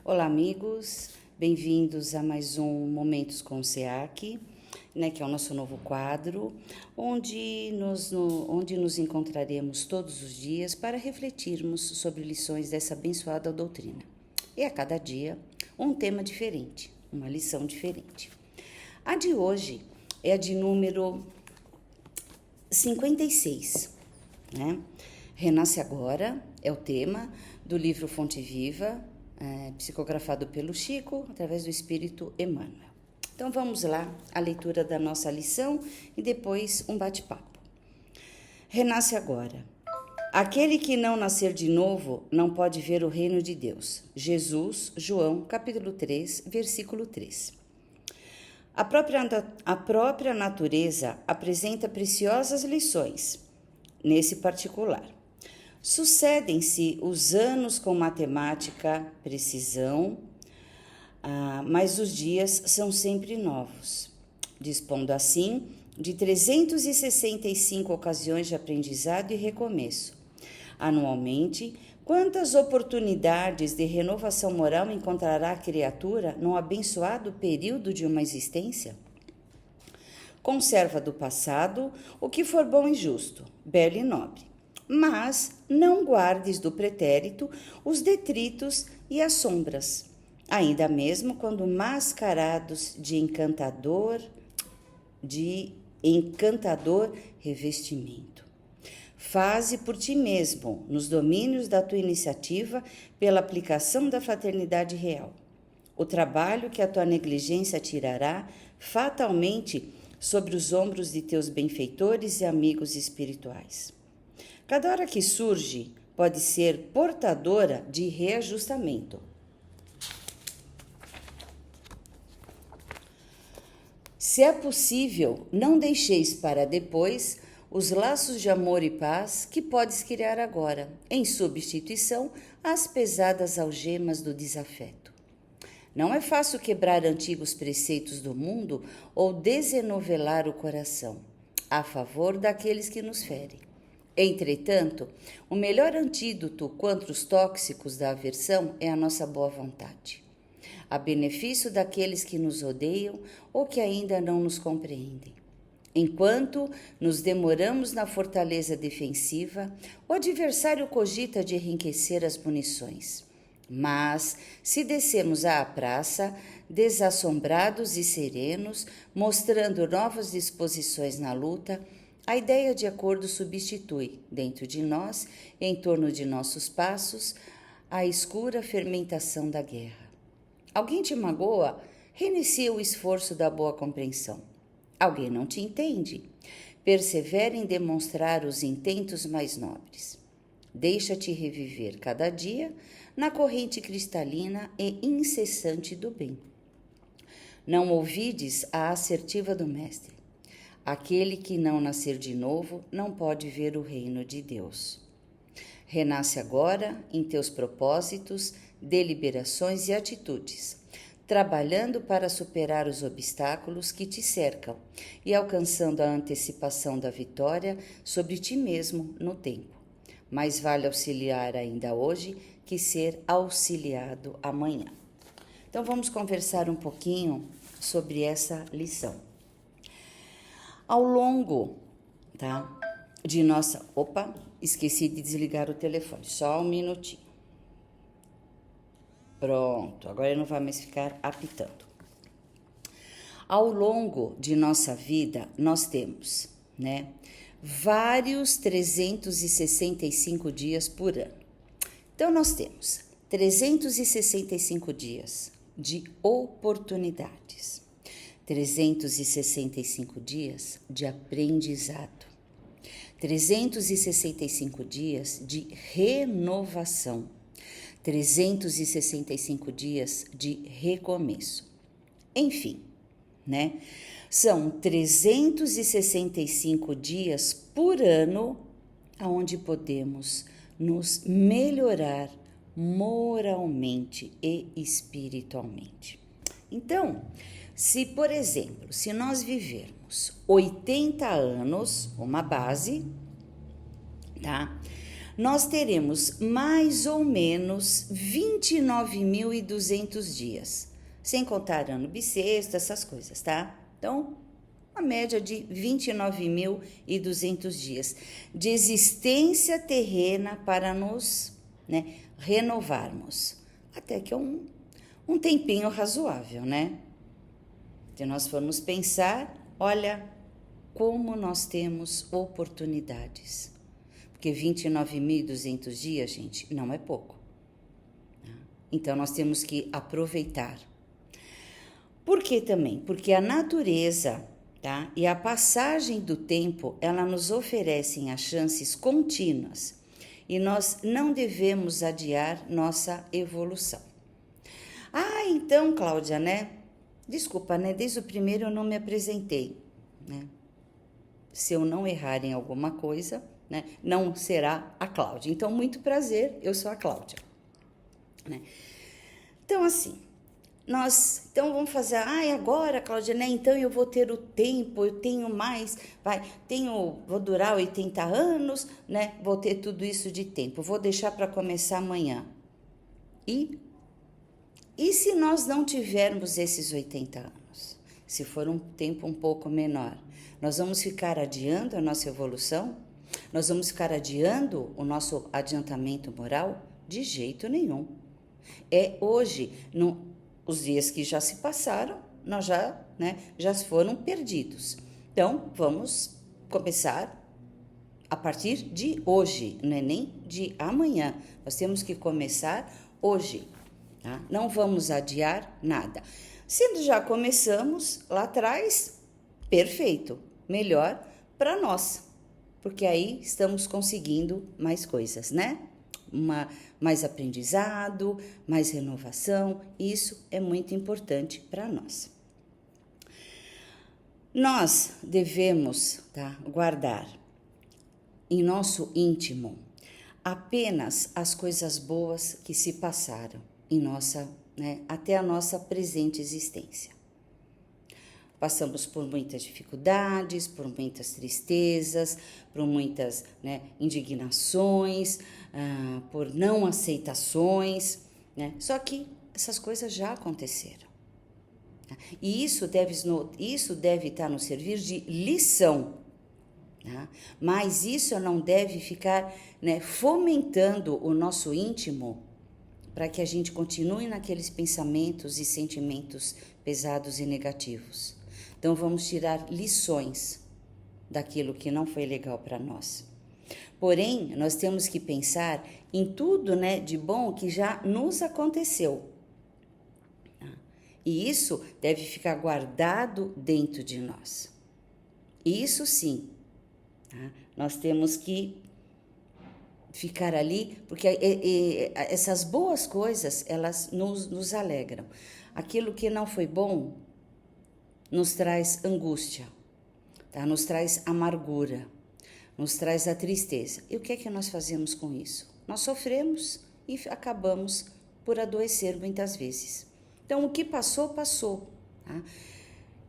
Olá, amigos, bem-vindos a mais um Momentos com o SEAC, que é o nosso novo quadro, onde nos encontraremos todos os dias para refletirmos sobre lições dessa abençoada doutrina. E a cada dia, um tema diferente, uma lição diferente. A de hoje é a de número 56, né? Renasce Agora é o tema do livro Fonte Viva, psicografado pelo Chico, através do Espírito Emmanuel. Então vamos lá, a leitura da nossa lição e depois um bate-papo. Renasce agora. Aquele que não nascer de novo não pode ver o reino de Deus. Jesus, João, capítulo 3, versículo 3. A própria natureza apresenta preciosas lições, nesse particular. Sucedem-se os anos com matemática, precisão, mas os dias são sempre novos, dispondo assim de 365 ocasiões de aprendizado e recomeço. Anualmente, quantas oportunidades de renovação moral encontrará a criatura num abençoado período de uma existência? Conserva do passado o que for bom e justo, belo e nobre. Mas não guardes do pretérito os detritos e as sombras, ainda mesmo quando mascarados de encantador revestimento. Faze por ti mesmo, nos domínios da tua iniciativa, pela aplicação da fraternidade real. O trabalho que a tua negligência tirará fatalmente sobre os ombros de teus benfeitores e amigos espirituais. Cada hora que surge pode ser portadora de reajustamento. Se é possível, não deixeis para depois os laços de amor e paz que podes criar agora, em substituição às pesadas algemas do desafeto. Não é fácil quebrar antigos preceitos do mundo ou desenovelar o coração, a favor daqueles que nos ferem. Entretanto, o melhor antídoto contra os tóxicos da aversão é a nossa boa vontade, a benefício daqueles que nos odeiam ou que ainda não nos compreendem. Enquanto nos demoramos na fortaleza defensiva, o adversário cogita de enriquecer as munições. Mas, se descemos à praça, desassombrados e serenos, mostrando novas disposições na luta, a ideia de acordo substitui, dentro de nós, em torno de nossos passos, a escura fermentação da guerra. Alguém te magoa? Reinicia o esforço da boa compreensão. Alguém não te entende? Persevera em demonstrar os intentos mais nobres. Deixa-te reviver cada dia na corrente cristalina e incessante do bem. Não ouvides a assertiva do Mestre. Aquele que não nascer de novo não pode ver o reino de Deus. Renasce agora em teus propósitos, deliberações e atitudes, trabalhando para superar os obstáculos que te cercam e alcançando a antecipação da vitória sobre ti mesmo no tempo. Mais vale auxiliar ainda hoje que ser auxiliado amanhã. Então vamos conversar um pouquinho sobre essa lição. Ao longo, de nossa... Opa, esqueci de desligar o telefone, só um minutinho. Pronto, agora ele não vai mais ficar apitando. Ao longo de nossa vida, nós temos, vários 365 dias por ano. Então, nós temos 365 dias de oportunidades. 365 dias de aprendizado, 365 dias de renovação, 365 dias de recomeço. Enfim, São 365 dias por ano onde podemos nos melhorar moralmente e espiritualmente. Então, se, por exemplo, se nós vivermos 80 anos, uma base, nós teremos mais ou menos 29.200 dias, sem contar ano bissexto, essas coisas, tá? Então, uma média de 29.200 dias de existência terrena para nos, né, renovarmos. Até que é um tempinho razoável, né? Se nós formos pensar, olha como nós temos oportunidades. Porque 29.200 dias, gente, não é pouco. Então, nós temos que aproveitar. Por que também? Porque a natureza, tá? E a passagem do tempo, ela nos oferecem as chances contínuas. E nós não devemos adiar nossa evolução. Ah, então, Cláudia, né? Desculpa, né? Desde o primeiro eu não me apresentei, né? Se eu não errar em alguma coisa, né? Não será a Cláudia. Então, muito prazer, eu sou a Cláudia, né? Então, assim, então vamos fazer, agora, Cláudia, né? Então eu vou ter o tempo, eu tenho mais, vou durar 80 anos, né? Vou ter tudo isso de tempo, vou deixar para começar amanhã. E se nós não tivermos esses 80 anos? Se for um tempo um pouco menor, nós vamos ficar adiando a nossa evolução? Nós vamos ficar adiando o nosso adiantamento moral? De jeito nenhum. É hoje, os dias que já se passaram, nós já foram perdidos. Então, vamos começar a partir de hoje, não é nem de amanhã. Nós temos que começar hoje, tá? Não vamos adiar nada. Se já começamos lá atrás, perfeito, melhor para nós, porque aí estamos conseguindo mais coisas, né? Mais aprendizado, mais renovação, isso é muito importante para nós. Nós devemos, tá, guardar em nosso íntimo apenas as coisas boas que se passaram em nossa, né, até a nossa presente existência. Passamos por muitas dificuldades, por muitas tristezas, por muitas, né, indignações, por não aceitações, né? Só que essas coisas já aconteceram. E isso deve estar nos servir de lição. Tá? Mas isso não deve ficar, né, fomentando o nosso íntimo para que a gente continue naqueles pensamentos e sentimentos pesados e negativos. Então, vamos tirar lições daquilo que não foi legal para nós. Porém, nós temos que pensar em tudo, né, de bom que já nos aconteceu. E isso deve ficar guardado dentro de nós. Isso sim, tá? Nós temos que ficar ali, porque essas boas coisas, elas nos alegram. Aquilo que não foi bom nos traz angústia, tá? Nos traz amargura, nos traz a tristeza. E o que é que nós fazemos com isso? Nós sofremos e acabamos por adoecer muitas vezes. Então, o que passou, passou. Tá?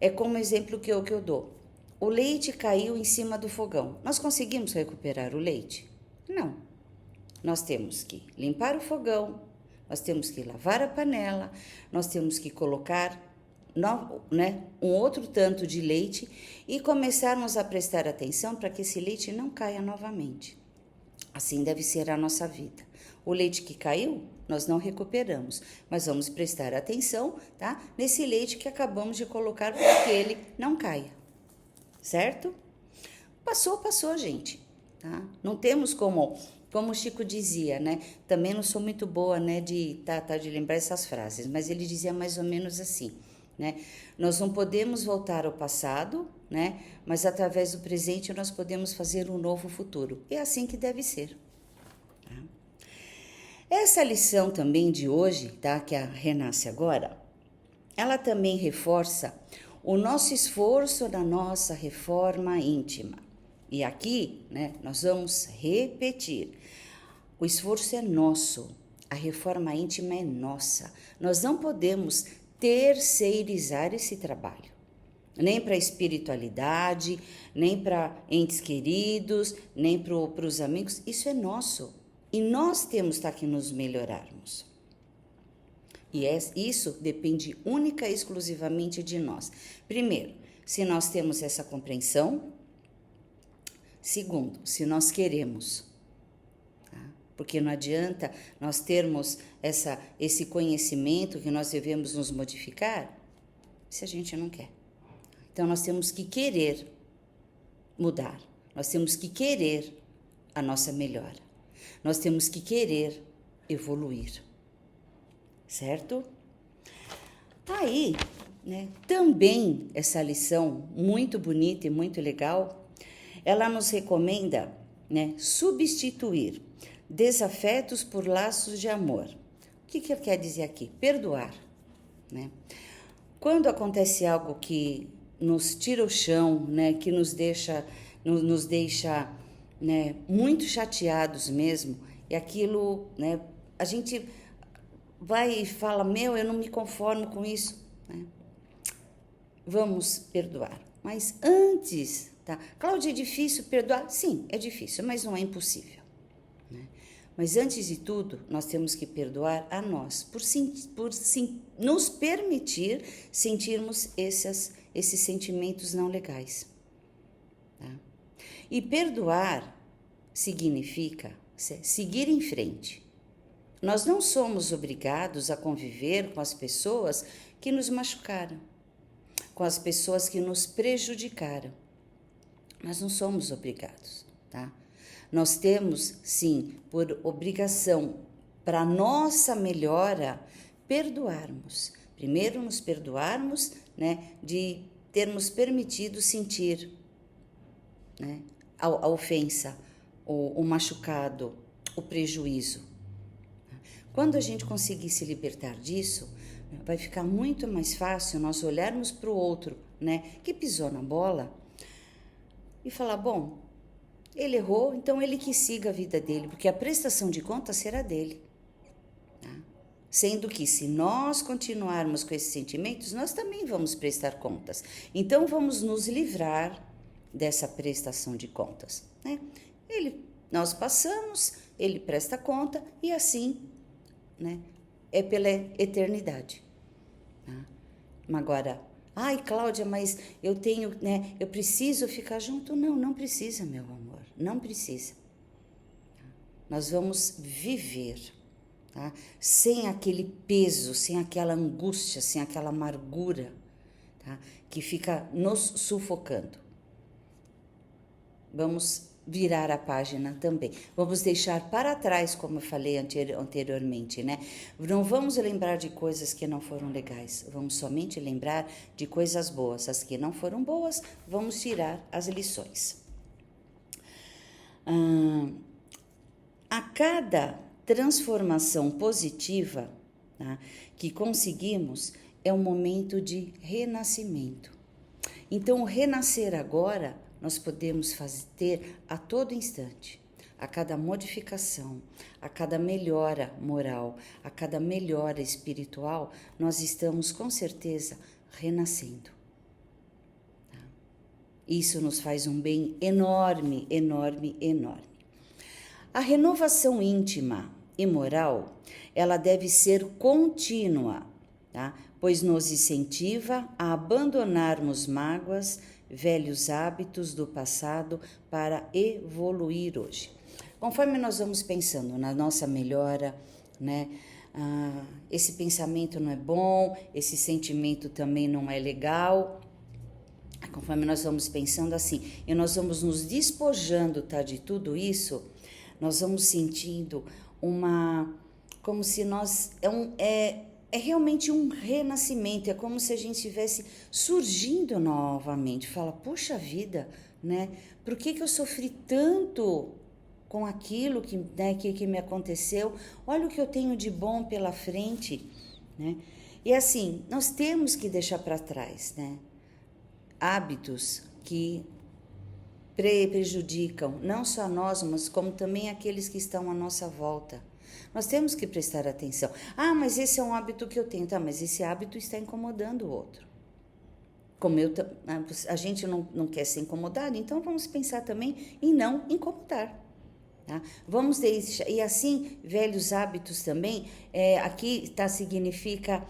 É como exemplo que eu dou. O leite caiu em cima do fogão. Nós conseguimos recuperar o leite? Não. Nós temos que limpar o fogão, nós temos que lavar a panela, nós temos que colocar um outro tanto de leite e começarmos a prestar atenção para que esse leite não caia novamente. Assim deve ser a nossa vida. O leite que caiu, nós não recuperamos, mas vamos prestar atenção, tá? Nesse leite que acabamos de colocar para que ele não caia, certo? Passou, gente, tá? Não temos como o Chico dizia, né? Também não sou muito boa, né, de lembrar essas frases, mas ele dizia mais ou menos assim, né? Nós não podemos voltar ao passado, né? Mas através do presente nós podemos fazer um novo futuro. É assim que deve ser. Tá? Essa lição também de hoje, tá? Que a Renasce Agora, ela também reforça o nosso esforço na nossa reforma íntima. E aqui, né, nós vamos repetir. O esforço é nosso, a reforma íntima é nossa. Nós não podemos terceirizar esse trabalho, nem para a espiritualidade, nem para entes queridos, nem para os amigos. Isso é nosso, E nós temos que nos melhorarmos. E isso depende única e exclusivamente de nós. Primeiro, se nós temos essa compreensão. Segundo, se nós queremos. Tá? Porque não adianta nós termos esse conhecimento que nós devemos nos modificar se a gente não quer. Então, nós temos que querer mudar. Nós temos que querer a nossa melhora. Nós temos que querer evoluir. Certo? Aí, né, também essa lição muito bonita e muito legal, ela nos recomenda, né, substituir desafetos por laços de amor. O que quer dizer aqui? Perdoar. Né? Quando acontece algo que nos tira o chão, né, que nos deixa né, muito chateados mesmo, e aquilo, né, a gente vai e fala, eu não me conformo com isso. Né? Vamos perdoar. Mas antes, tá? Cláudia, é difícil perdoar? Sim, é difícil, mas não é impossível. Né? Mas antes de tudo, nós temos que perdoar a nós, por nos permitir sentirmos esses sentimentos não legais. Tá? E perdoar significa seguir em frente. Nós não somos obrigados a conviver com as pessoas que nos machucaram, com as pessoas que nos prejudicaram. Nós não somos obrigados, tá? Nós temos, sim, por obrigação, para nossa melhora, perdoarmos. Primeiro, nos perdoarmos, né, de termos permitido sentir, né, a ofensa, o machucado, o prejuízo. Quando a gente conseguir se libertar disso, vai ficar muito mais fácil nós olharmos para o outro, né, que pisou na bola e falar, bom, ele errou, então ele que siga a vida dele, porque a prestação de contas será dele. Tá? Sendo que se nós continuarmos com esses sentimentos, nós também vamos prestar contas. Então vamos nos livrar dessa prestação de contas. Né? Nós passamos, ele presta conta e assim, né, é pela eternidade. Tá? Agora, ai, Cláudia, mas eu tenho, né, eu preciso ficar junto? Não, não precisa, meu amor, não precisa. Nós vamos viver, tá? Sem aquele peso, sem aquela angústia, sem aquela amargura, tá? Que fica nos sufocando. Vamos virar a página também. Vamos deixar para trás, como eu falei anteriormente, né? Não vamos lembrar de coisas que não foram legais, vamos somente lembrar de coisas boas. As que não foram boas, vamos tirar as lições. A cada transformação positiva, tá, que conseguimos, é um momento de renascimento. Então, o renascer agora nós podemos ter a todo instante, a cada modificação, a cada melhora moral, a cada melhora espiritual, nós estamos com certeza renascendo. Tá? Isso nos faz um bem enorme, enorme, enorme. A renovação íntima e moral, ela deve ser contínua, tá? Pois nos incentiva a abandonarmos mágoas, velhos hábitos do passado para evoluir hoje. Conforme nós vamos pensando na nossa melhora, né? Esse pensamento não é bom, esse sentimento também não é legal. Conforme nós vamos pensando assim, e nós vamos nos despojando, tá, de tudo isso, nós vamos sentindo como se nós é realmente um renascimento, é como se a gente estivesse surgindo novamente. Fala, puxa vida, né? Por que eu sofri tanto com aquilo que me aconteceu? Olha o que eu tenho de bom pela frente, né? E assim, nós temos que deixar para trás, né? Hábitos que prejudicam não só nós, mas como também aqueles que estão à nossa volta. Nós temos que prestar atenção. Ah, mas esse é um hábito que eu tenho. Tá, mas esse hábito está incomodando o outro. Como a gente não quer ser incomodado, então vamos pensar também em não incomodar. Tá? Vamos deixar, e assim, velhos hábitos também, aqui tá, significa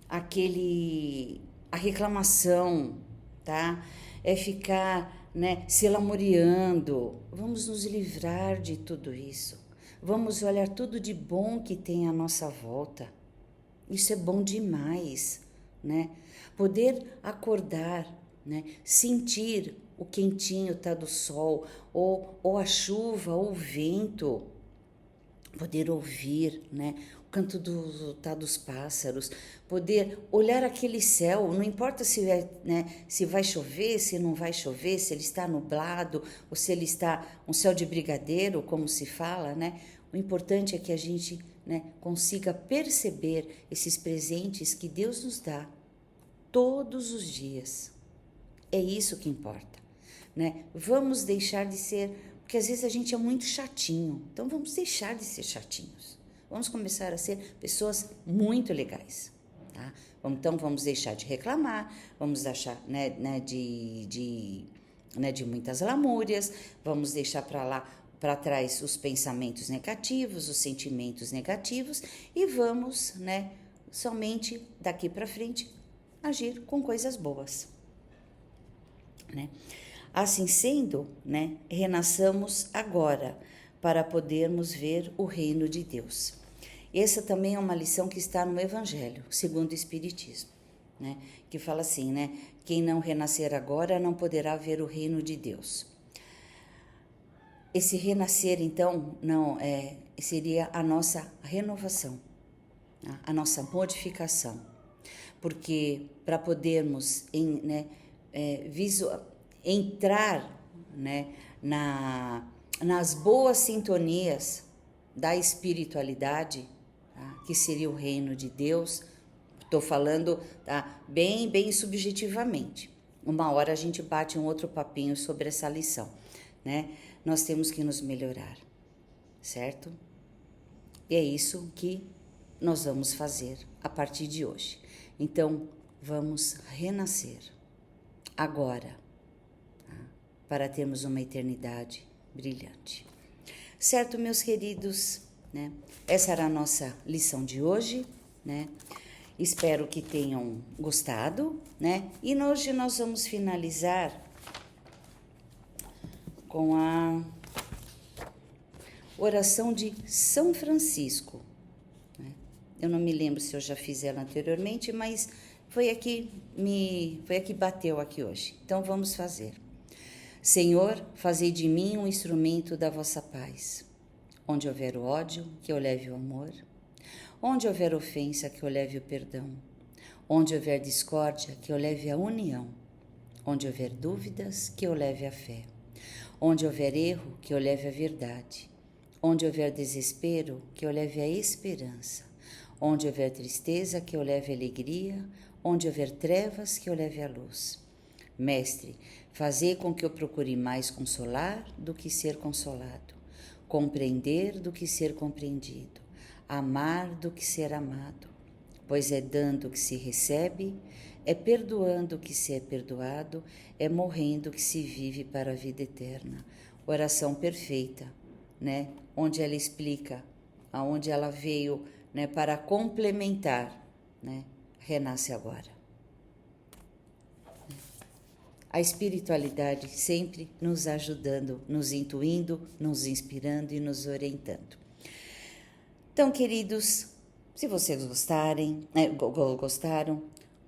a reclamação, tá? É ficar, né, se lamuriando. Vamos nos livrar de tudo isso. Vamos olhar tudo de bom que tem à nossa volta. Isso é bom demais, né? Poder acordar, né? Sentir o quentinho tá do sol, ou a chuva, ou o vento, poder ouvir, né? O canto dos pássaros, poder olhar aquele céu, não importa se né, se vai chover, se não vai chover, se ele está nublado, ou se ele está um céu de brigadeiro, como se fala, né? O importante é que a gente, né, consiga perceber esses presentes que Deus nos dá todos os dias. É isso que importa, né? Vamos deixar de ser, porque às vezes a gente é muito chatinho, então vamos deixar de ser chatinhos. Vamos começar a ser pessoas muito legais, tá? Então vamos deixar de reclamar, vamos deixar, né, de muitas lamúrias, vamos deixar para trás os pensamentos negativos, os sentimentos negativos e vamos, né, somente daqui para frente agir com coisas boas, né? Assim sendo, né, renasçamos agora para podermos ver o reino de Deus. Essa também é uma lição que está no Evangelho, segundo o Espiritismo, né, que fala assim, né, quem não renascer agora não poderá ver o reino de Deus. Esse renascer, então, não seria a nossa renovação, a nossa modificação, porque para podermos entrar, né, nas boas sintonias da espiritualidade, tá, que seria o reino de Deus, estou falando, tá, bem subjetivamente. Uma hora a gente bate um outro papinho sobre essa lição, né? Nós temos que nos melhorar, certo? E é isso que nós vamos fazer a partir de hoje. Então, vamos renascer agora, tá? Para termos uma eternidade brilhante. Certo, meus queridos, né? Essa era a nossa lição de hoje, né? Espero que tenham gostado, né? E hoje nós vamos finalizar com a oração de São Francisco, né? Eu não me lembro se eu já fiz ela anteriormente, mas foi aqui bateu aqui hoje. Então vamos fazer. Senhor, fazei de mim um instrumento da vossa paz. Onde houver o ódio, que eu leve o amor. Onde houver ofensa, que eu leve o perdão. Onde houver discórdia, que eu leve a união. Onde houver dúvidas, que eu leve a fé. Onde houver erro, que eu leve a verdade. Onde houver desespero, que eu leve a esperança. Onde houver tristeza, que eu leve a alegria. Onde houver trevas, que eu leve a luz. Mestre, fazei com que eu procure mais consolar do que ser consolado, compreender do que ser compreendido, amar do que ser amado, pois é dando que se recebe, é perdoando que se é perdoado, é morrendo que se vive para a vida eterna. Oração perfeita, né? Onde ela explica, aonde ela veio, né, para complementar, né? Renasce agora. A espiritualidade sempre nos ajudando, nos intuindo, nos inspirando e nos orientando. Então, queridos, se vocês gostaram,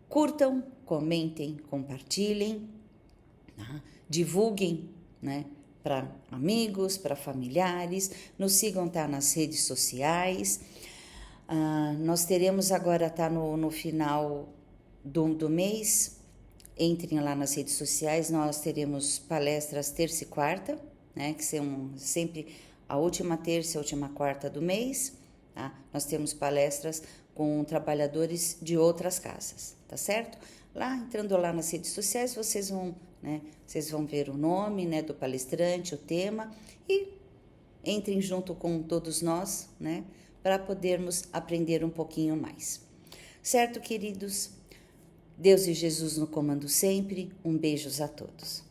curtam, comentem, compartilhem, tá? Divulguem, né, para amigos, para familiares, nos sigam, tá, nas redes sociais. Nós teremos agora, tá, no final do mês, entrem lá nas redes sociais, nós teremos palestras terça e quarta, né, que são sempre a última terça e a última quarta do mês, tá? Nós temos palestras com trabalhadores de outras casas, tá certo? Lá, entrando lá nas redes sociais, vocês vão ver o nome, né, do palestrante, o tema, e entrem junto com todos nós, né, para podermos aprender um pouquinho mais. Certo, queridos? Deus e Jesus no comando sempre. Um beijos a todos.